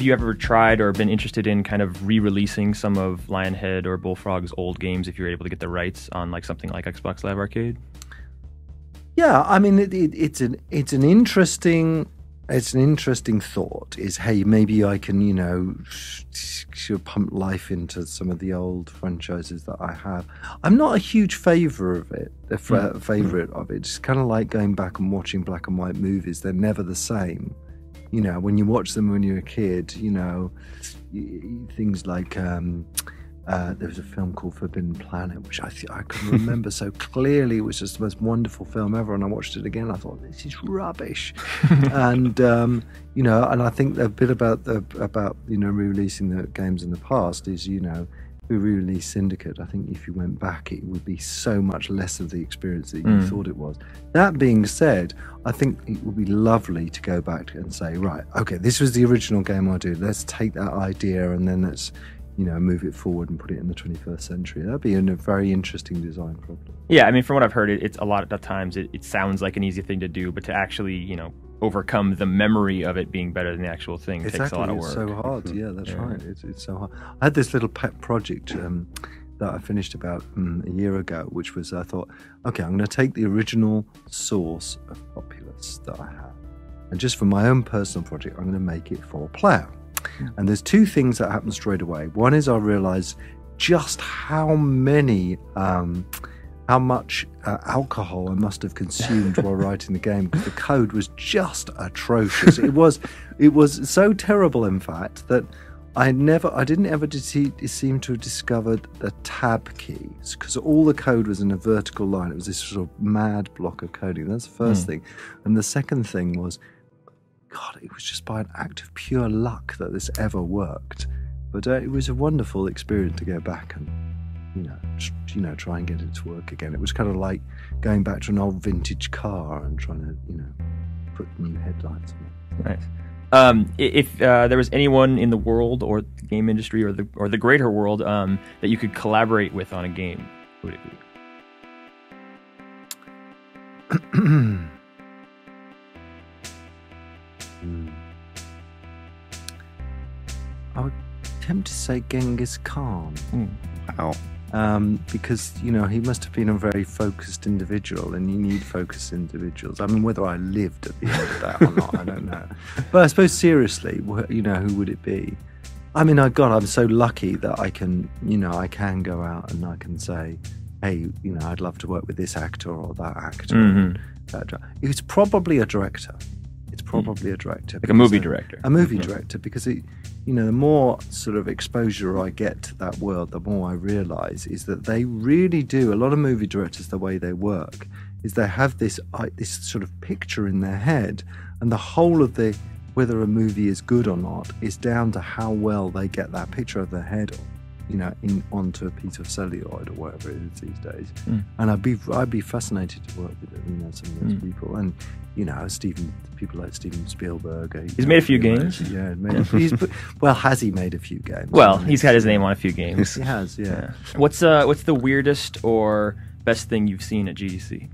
you ever tried or been interested in kind of re-releasing some of Lionhead or Bullfrog's old games if you're able to get the rights on like something like Xbox Live Arcade? Yeah, I mean, it's an interesting thought. Is, hey, maybe I can, you know, pump life into some of the old franchises that I have. I'm not a huge favourite of it. It's kind of like going back and watching black and white movies. They're never the same. You know, when you watch them when you're a kid, you know, things like there was a film called Forbidden Planet, which I can remember so clearly. It was just the most wonderful film ever, and I watched it again. I thought, this is rubbish. And you know, and I think the bit about you know, re-releasing the games in the past is, you know, if we re-released Syndicate, I think if you went back, it would be so much less of the experience that you thought it was. That being said, I think it would be lovely to go back and say, right, okay, this was the original game I do. Let's take that idea and then let's, you know, move it forward and put it in the 21st century. That'd be a very interesting design problem. Yeah, I mean, from what I've heard, it's a lot of times it sounds like an easy thing to do, but to actually, you know, overcome the memory of it being better than the actual thing takes a lot of work. It's so hard. Yeah, that's right. It's so hard. I had this little pet project that I finished about a year ago, which was, I thought, okay, I'm going to take the original source of Populous that I have, and just for my own personal project, I'm going to make it 4-player. And there's two things that happen straight away. One is I realized just how much alcohol I must have consumed while writing the game, because the code was just atrocious. It was so terrible, in fact, that I didn't ever seem to have discovered the tab keys, because all the code was in a vertical line. It was this sort of mad block of coding. That's the first thing. And the second thing was, God, it was just by an act of pure luck that this ever worked. But it was a wonderful experience to go back and, try and get it to work again. It was kind of like going back to an old vintage car and trying to, put new headlights on it. Nice. If there was anyone in the world or the game industry or the greater world that you could collaborate with on a game, who would it be? I would attempt to say Genghis Khan. Wow. Because, he must have been a very focused individual, and you need focused individuals. I mean, whether I lived at the end of that or not, I don't know. But I suppose seriously, who would it be? I mean, I'm so lucky that I can go out and I can say, hey, I'd love to work with this actor or that actor. Mm-hmm. It's probably a director. Like a movie director. A movie director, because the more sort of exposure I get to that world, the more I realise is that they really do. A lot of movie directors, the way they work is they have this sort of picture in their head, and the whole of whether a movie is good or not is down to how well they get that picture of their head onto a piece of celluloid or whatever it is these days. And I'd be fascinated to work with some of those people, and people like Steven Spielberg. He's made a few games. Yeah, has he made a few games? Well, he's had his name on a few games. He has, yeah. What's the weirdest or best thing you've seen at GDC?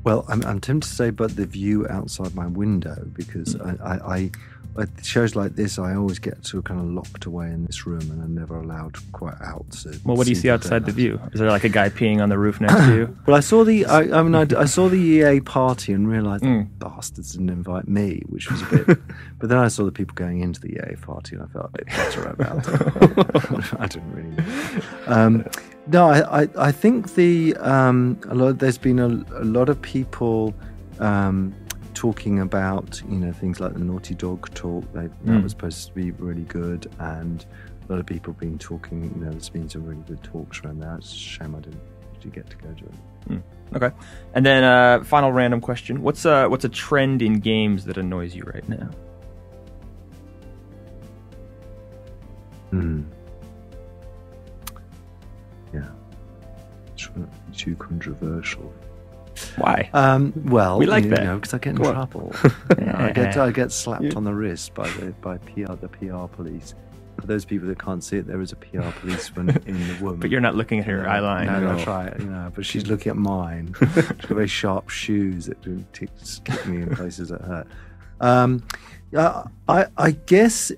Well, I'm tempted to say, but the view outside my window, because I at shows like this, I always get sort of kind of locked away in this room, and I'm never allowed quite out. Well, what do you see outside the view? Is there like a guy peeing on the roof next to you? Well, I saw I saw the EA party and realised bastards didn't invite me, which was a bit. But then I saw the people going into the EA party, and I felt a bit better about it. I didn't really know. No, I think there's been a lot of people. Talking about things like the Naughty Dog talk, that was supposed to be really good, and a lot of people have been talking. There's been some really good talks around that. It's a shame I didn't get to go to it. Okay, and then final random question: what's a trend in games that annoys you right now? Yeah, it's too controversial. Why? Well, we like that because I get in trouble. I get slapped on the wrist by the PR police. For those people that can't see it, there is a PR policeman in the woman. But you're not looking at her eye line. No, that's right. But she's looking at mine. She's got very sharp shoes that kick me in places that hurt. I guess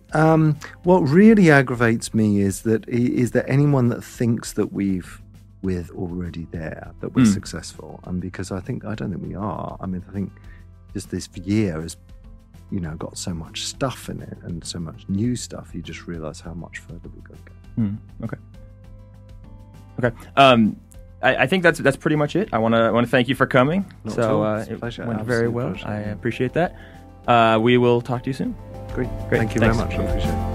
what really aggravates me is that anyone that thinks that we're already there, that we're successful, and because I don't think we are. I mean, I think just this year has, got so much stuff in it and so much new stuff. You just realise how much further we've got to go. Okay. I think that's pretty much it. I want to thank you for coming. Not so it went very well. Pleasure. I appreciate that. We will talk to you soon. Great. Thank you very much. I appreciate it.